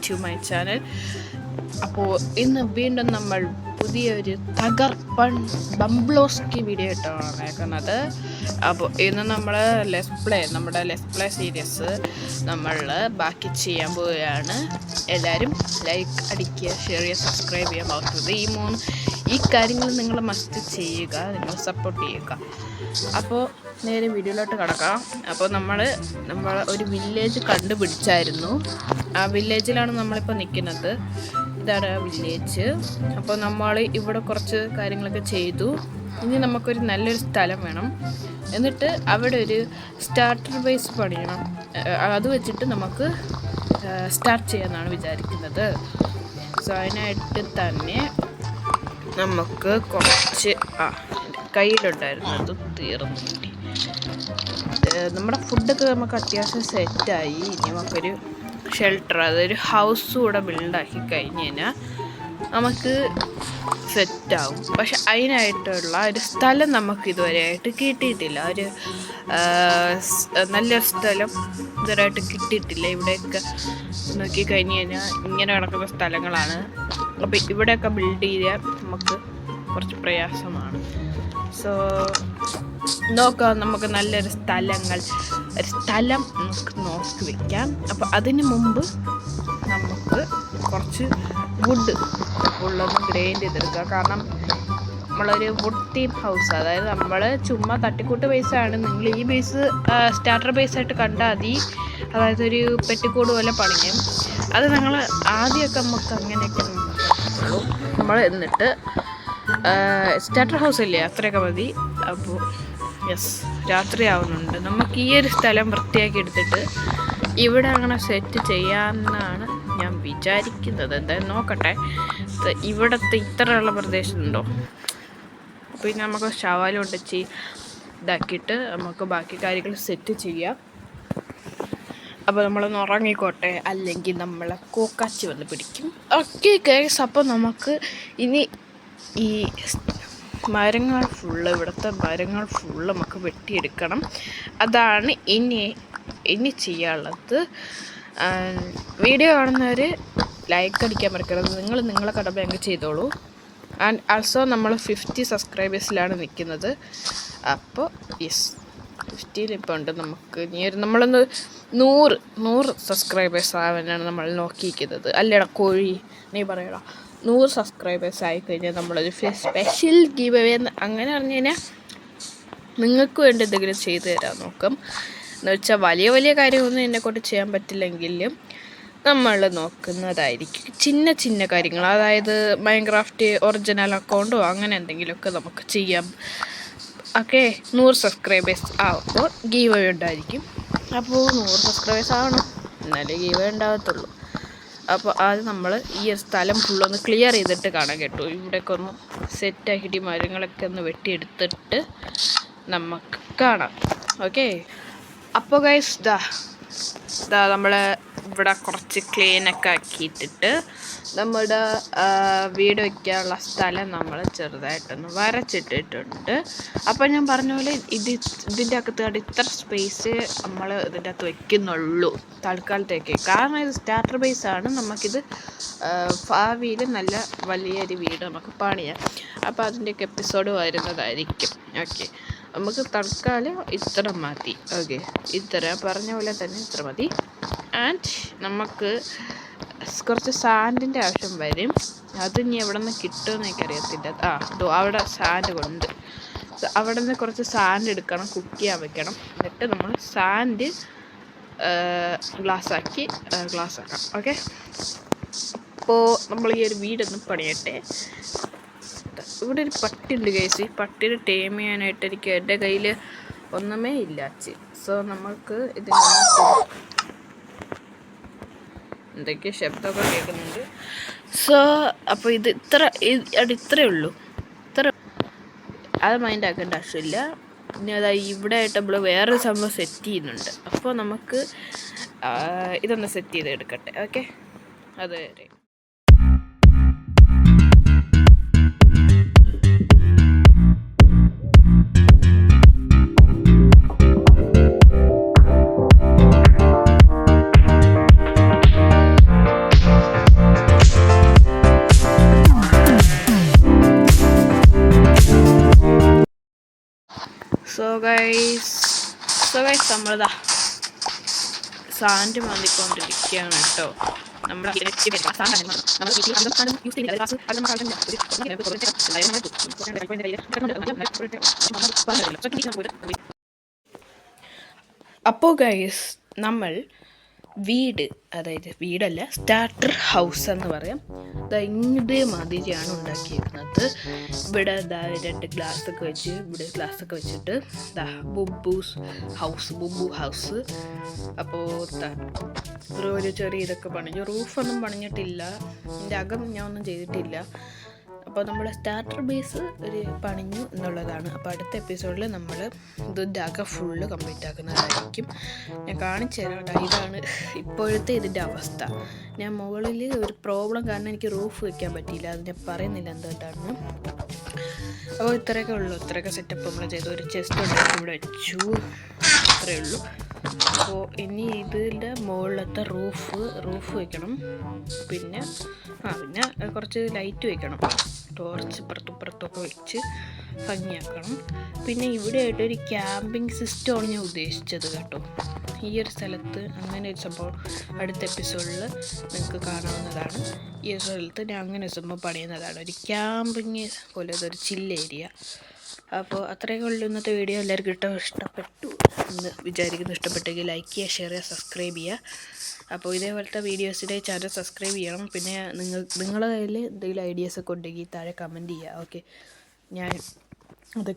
To my channel. അപ്പോൾ ഇന്ന് വീണ്ടും നമ്മൾ പുതിയൊരു തകർപ്പൺ ബംബ്ലോസ്കി വീഡിയോ ഇട്ടാണ് വന്നേക്കുന്നത്. അപ്പോൾ ഇന്ന് നമ്മൾ നമ്മുടെ ലെസ് പ്ലേ സീരീസ് നമ്മൾ ബാക്കി ചെയ്യാൻ പോവുകയാണ്. എല്ലാവരും ലൈക്ക് അടിക്കുക, ഷെയർ ചെയ്യുക, സബ്സ്ക്രൈബ് ചെയ്യാൻ മറക്കരുത്. ഈ കാര്യങ്ങൾ നിങ്ങൾ മസ്റ്റ് ചെയ്യുക, നിങ്ങൾ സപ്പോർട്ട് ചെയ്യുക. അപ്പോൾ നേരെ വീഡിയോയിലോട്ട് കിടക്കാം. അപ്പോൾ നമ്മൾ ഒരു വില്ലേജ് കണ്ടുപിടിച്ചായിരുന്നു. ആ വില്ലേജിലാണ് നമ്മളിപ്പോൾ നിൽക്കുന്നത്. ഇതാണ് ആ വില്ലേജ്. അപ്പോൾ നമ്മൾ ഇവിടെ കുറച്ച് കാര്യങ്ങളൊക്കെ ചെയ്തു. ഇനി നമുക്കൊരു നല്ലൊരു സ്ഥലം വേണം. എന്നിട്ട് അവിടെ ഒരു സ്റ്റാർട്ടർ ബേസ് പണിയണം. അത് വെച്ചിട്ട് നമുക്ക് സ്റ്റാർട്ട് ചെയ്യാമെന്നാണ് വിചാരിക്കുന്നത്. സോ അതിനായിട്ട് തന്നെ നമുക്ക് കുറച്ച് കയ്യിലുണ്ടായിരുന്നു, അത് തീർന്നു കിട്ടി. നമ്മുടെ ഫുഡൊക്കെ നമുക്ക് അത്യാവശ്യം സെറ്റായി. ഇനി നമുക്കൊരു ഷെൽട്ടർ, അതൊരു ഹൗസ് കൂടെ ബിൽഡാക്കി കഴിഞ്ഞ് കഴിഞ്ഞാൽ നമുക്ക് സെറ്റാവും. പക്ഷെ അതിനായിട്ടുള്ള ഒരു സ്ഥലം നമുക്ക് ഇതുവരെയായിട്ട് കിട്ടിയിട്ടില്ല. ഒരു നല്ലൊരു സ്ഥലം ഇതുവരെയായിട്ട് കിട്ടിയിട്ടില്ല. ഇവിടെയൊക്കെ നോക്കി കഴിഞ്ഞ് കഴിഞ്ഞാൽ ഇങ്ങനെ കിടക്കുന്ന സ്ഥലങ്ങളാണ്. അപ്പോൾ ഇവിടെയൊക്കെ ബിൽഡ് ചെയ്യാൻ നമുക്ക് കുറച്ച് പ്രയാസമാണ്. സോ നോക്കാം, നമുക്ക് നല്ലൊരു സ്ഥലം നമുക്ക് നോക്കി വയ്ക്കാം. അപ്പോൾ അതിന് മുമ്പ് നമുക്ക് കുറച്ച് വുഡ് ഉള്ളത് ഗ്രൈൻഡ് ചെയ്തെടുക്കുക. കാരണം നമ്മളൊരു വുഡ് തീം ഹൗസ്, അതായത് നമ്മൾ ചുമ്മാ തട്ടിക്കൂട്ട് ബേസാണ്. നിങ്ങൾ ഈ ബേസ് സ്റ്റാർട്ടർ ബേസായിട്ട് കണ്ടാൽ മതി. അതായത് ഒരു പെട്ടിക്കോട് പോലെ പണിയും. അത് ഞങ്ങൾ ആദ്യമൊക്കെ നമുക്ക് അങ്ങനെയൊക്കെ ഉള്ളൂ. നമ്മൾ എന്നിട്ട് സ്റ്റാർട്ടർ ഹൗസ് ഇല്ലേ, അത്രയൊക്കെ മതി. അപ്പോൾ യെസ്, രാത്രിയാവുന്നുണ്ട്. നമുക്ക് ഈ ഒരു സ്ഥലം വൃത്തിയാക്കി എടുത്തിട്ട് ഇവിടെ അങ്ങനെ സെറ്റ് ചെയ്യാമെന്നാണ് ഞാൻ വിചാരിക്കുന്നത്. എന്തായാലും നോക്കട്ടെ. ഇവിടുത്തെ ഇത്രയുള്ള പ്രദേശമുണ്ടോ. അപ്പോൾ ഇനി നമുക്ക് ശവാലം ഉണ്ടച്ച് ഇതാക്കിയിട്ട് നമുക്ക് ബാക്കി കാര്യങ്ങൾ സെറ്റ് ചെയ്യാം. അപ്പോൾ നമ്മളൊന്ന് ഉറങ്ങിക്കോട്ടെ, അല്ലെങ്കിൽ നമ്മളെ കോക്കാച്ചി വന്ന് പിടിക്കും. ഓക്കെ ഗൈസ്, അപ്പോൾ നമുക്ക് ഇനി ഈ മരങ്ങൾ ഇവിടുത്തെ മരങ്ങൾ ഫുള്ള് നമുക്ക് വെട്ടിയെടുക്കണം. അതാണ് ഇനി ചെയ്യാനുള്ളത്. വീഡിയോ കാണുന്നവർ ലൈക്ക് അടിക്കാൻ മറക്കരുത്. നിങ്ങളെ കടമ അങ്ങ് ചെയ്തോളൂ. ആൻഡ് ആൾസോ നമ്മൾ 50 സബ്സ്ക്രൈബേഴ്സിലാണ് നിൽക്കുന്നത്. അപ്പോൾ യെസ്, 50 ഇപ്പോൾ ഉണ്ട്. നമുക്ക് ഇനി നമ്മളൊന്ന് 100 സബ്സ്ക്രൈബേഴ്സ് ആവാനാണ് നമ്മൾ നോക്കിയിരിക്കുന്നത്. അല്ലേടാ കോഴി, നീ പറയടാ. 100 സബ്സ്ക്രൈബേഴ്സ് ആയിക്കഴിഞ്ഞാൽ നമ്മളൊരു സ്പെഷ്യൽ ഗീവ് അവേ അങ്ങനെ പറഞ്ഞു കഴിഞ്ഞാൽ നിങ്ങൾക്ക് വേണ്ടി എന്തെങ്കിലും ചെയ്തു തരാൻ നോക്കും. എന്ന് വെച്ചാൽ വലിയ കാര്യമൊന്നും എന്നെക്കൊണ്ട് ചെയ്യാൻ പറ്റില്ലെങ്കിലും നമ്മൾ നോക്കുന്നതായിരിക്കും ചിന്ന കാര്യങ്ങൾ. അതായത് മൈൻക്രാഫ്റ്റ് ഒറിജിനൽ അക്കൗണ്ടോ അങ്ങനെ എന്തെങ്കിലുമൊക്കെ നമുക്ക് ചെയ്യാം. ഓക്കെ, 100 സബ്സ്ക്രൈബേഴ്സ് ആവുമ്പോൾ ഗീവ് അവേ ഉണ്ടായിരിക്കും. അപ്പോൾ 100 സബ്സ്ക്രൈബേഴ്സ് ആവണം, എന്നാലേ ഗീവ് അവേ ഉണ്ടാകത്തുള്ളൂ. അപ്പോൾ അത് നമ്മൾ ഈ ഒരു സ്ഥലം ഫുള്ളൊന്ന് ക്ലിയർ ചെയ്തിട്ട് കാണാൻ കേട്ടോ. ഇവിടെയൊക്കെ ഒന്ന് സെറ്റാക്കിയിട്ട് മരങ്ങളൊക്കെ ഒന്ന് വെട്ടിയെടുത്തിട്ട് നമുക്ക് കാണാം. ഓക്കെ, അപ്പോൾ ഗൈസ് ഇതാ നമ്മൾ ഇവിടെ കുറച്ച് ക്ലീനൊക്കെ ആക്കിയിട്ടിട്ട് നമ്മുടെ വീട് വയ്ക്കാനുള്ള സ്ഥലം നമ്മൾ ചെറുതായിട്ടൊന്ന് വരച്ചിട്ടിട്ടുണ്ട്. അപ്പോൾ ഞാൻ പറഞ്ഞ പോലെ ഇതിൻ്റെ അകത്ത് ഇത്ര സ്പേസ് നമ്മൾ ഇതിൻ്റെ അകത്ത് വയ്ക്കുന്നുള്ളൂ തൽക്കാലത്തേക്ക്. കാരണം ഇത് സ്റ്റാർട്ടർ ബേസാണ്. നമുക്കിത് ഭാവിയിൽ നല്ല വലിയൊരു വീട് നമുക്ക് പണിയാം. അപ്പോൾ അതിൻ്റെയൊക്കെ എപ്പിസോഡ് വരുന്നതായിരിക്കും. ഓക്കെ, നമുക്ക് തൽക്കാലം ഇത്ര മതി. ഓക്കെ, ഇത്ര പറഞ്ഞ പോലെ തന്നെ ഇത്ര മതി. ആൻഡ് നമുക്ക് കുറച്ച് സാൻഡിൻ്റെ ആവശ്യം വരും. അത് ഇനി എവിടെ നിന്ന് കിട്ടുമെന്ന് എനിക്കറിയത്തില്ല. അവിടെ സാൻഡ് കൊണ്ട് അവിടെ നിന്ന് കുറച്ച് സാൻഡ് എടുക്കണം, കുക്ക് ചെയ്യാൻ വെക്കണം. എന്നിട്ട് നമ്മൾ സാൻഡ് ഗ്ലാസ് ആക്കാം. ഓക്കെ, അപ്പോൾ നമ്മൾ ഈ ഒരു വീടൊന്ന് പണിയട്ടെ. ഇവിടെ ഒരു പട്ടിയുണ്ട് ഗൈസ്. ഈ പട്ടിയുടെ ടേം ചെയ്യാനായിട്ട് എനിക്ക് എൻ്റെ കയ്യിൽ ഒന്നുമേ ഇല്ല. സോ നമുക്ക് ഇതിന് എന്തൊക്കെ ശബ്ദമൊക്കെ കേൾക്കുന്നുണ്ട്. സോ അപ്പോൾ ഇത് ഇത്രയേ ഉള്ളൂ. അത് മൈൻഡ് ആക്കേണ്ട ആവശ്യമില്ല. ഇനി അതായത് ഇവിടെ ആയിട്ട് നമ്മൾ വേറൊരു സംഭവം സെറ്റ് ചെയ്യുന്നുണ്ട്. അപ്പോൾ നമുക്ക് ഇതൊന്ന് സെറ്റ് ചെയ്ത് എടുക്കട്ടെ. ഓക്കെ, അത് വരെ. ഗൈസ് നമ്മളിതാ സാൻഡ് മാന്തിക്കൊണ്ടിരിക്കുകയാണ് കേട്ടോ. നമ്മുടെ അപ്പോൾ ഗൈസ് നമ്മൾ വീട്, അതായത് വീടല്ല, സ്റ്റാർട്ടർ ഹൗസ് എന്ന് പറയാം, ഇതേ മാതിരിയാണ് ഉണ്ടാക്കിയിരിക്കുന്നത്. ഇവിടെ രണ്ട് ഗ്ലാസ്സൊക്കെ വെച്ച്, ഇവിടെ ഗ്ലാസ്സൊക്കെ വെച്ചിട്ട് ബുബു ഹൗസ്. അപ്പോൾ ഒരു ചെറിയ ഇതൊക്കെ പണിഞ്ഞു, റൂഫൊന്നും പണിഞ്ഞിട്ടില്ല, ഇതിൻ്റെ അകം ഞാൻ ഒന്നും ചെയ്തിട്ടില്ല. അപ്പോൾ നമ്മൾ സ്റ്റാർട്ടർ ബേസ് ഒരു പണിഞ്ഞു എന്നുള്ളതാണ്. അപ്പോൾ അടുത്ത എപ്പിസോഡിൽ നമ്മൾ ഇതിൻ്റെ അകം ഫുള്ള് കംപ്ലീറ്റ് ആക്കുന്നതായിരിക്കും. ഞാൻ കാണിച്ചു തരാം. ഇതാണ് ഇപ്പോഴത്തെ ഇതിൻ്റെ അവസ്ഥ. ഞാൻ മുകളിൽ ഒരു പ്രോബ്ലം കാരണം എനിക്ക് റൂഫ് വയ്ക്കാൻ പറ്റിയില്ല, അത് ഞാൻ പറയുന്നില്ല എന്തുകൊണ്ടാണ്. അപ്പോൾ ഇത്രയൊക്കെ സെറ്റപ്പ് നമ്മൾ ചെയ്തു. ഒരു ചെസ്റ്റ് ഉണ്ടാക്കി ഇവിടെ വെച്ചു, അത്രയേ ഉള്ളൂ. അപ്പോൾ ഇനി ഇതിൻ്റെ മുകളിലത്തെ റൂഫ് വയ്ക്കണം. പിന്നെ കുറച്ച് ലൈറ്റ് വയ്ക്കണം, ടോർച്ച് ഇപ്പുറത്തും വെച്ച് ഭംഗിയാക്കണം. പിന്നെ ഇവിടെ ആയിട്ട് ഒരു ക്യാമ്പിംഗ് സിസ്റ്റമാണ് ഞാൻ ഉദ്ദേശിച്ചത് കേട്ടോ. ഈ ഒരു സ്ഥലത്ത് അങ്ങനെ ഒരു സംഭവം അടുത്ത എപ്പിസോഡിൽ നിങ്ങൾക്ക് കാണാവുന്നതാണ്. ഈ ഒരു സ്ഥലത്ത് ഞാൻ അങ്ങനെ ഒരു സംഭവം പണിയുന്നതാണ്, ഒരു ക്യാമ്പിങ് പോലെ, ഒരു ചില്ല് ഏരിയ. അപ്പോൾ അത്രയൊക്കെ ഉള്ളൂ ഇന്നത്തെ വീഡിയോ. എല്ലാവർക്കും ഇഷ്ടപ്പെട്ടു എന്ന് വിചാരിക്കുന്നു. ഇഷ്ടപ്പെട്ടെങ്കിൽ ലൈക്ക് ചെയ്യുക, ഷെയർ ചെയ്യുക, സബ്സ്ക്രൈബ് ചെയ്യുക. അപ്പോൾ ഇതേപോലത്തെ വീഡിയോസിൻ്റെ ചാനൽ സബ്സ്ക്രൈബ് ചെയ്യണം. പിന്നെ നിങ്ങളുടെ കയ്യിൽ എന്തെങ്കിലും ഐഡിയാസൊക്കെ ഉണ്ടെങ്കിൽ താഴെ കമൻറ്റ് ചെയ്യുക. ഓക്കെ, ഞാൻ അതൊക്കെ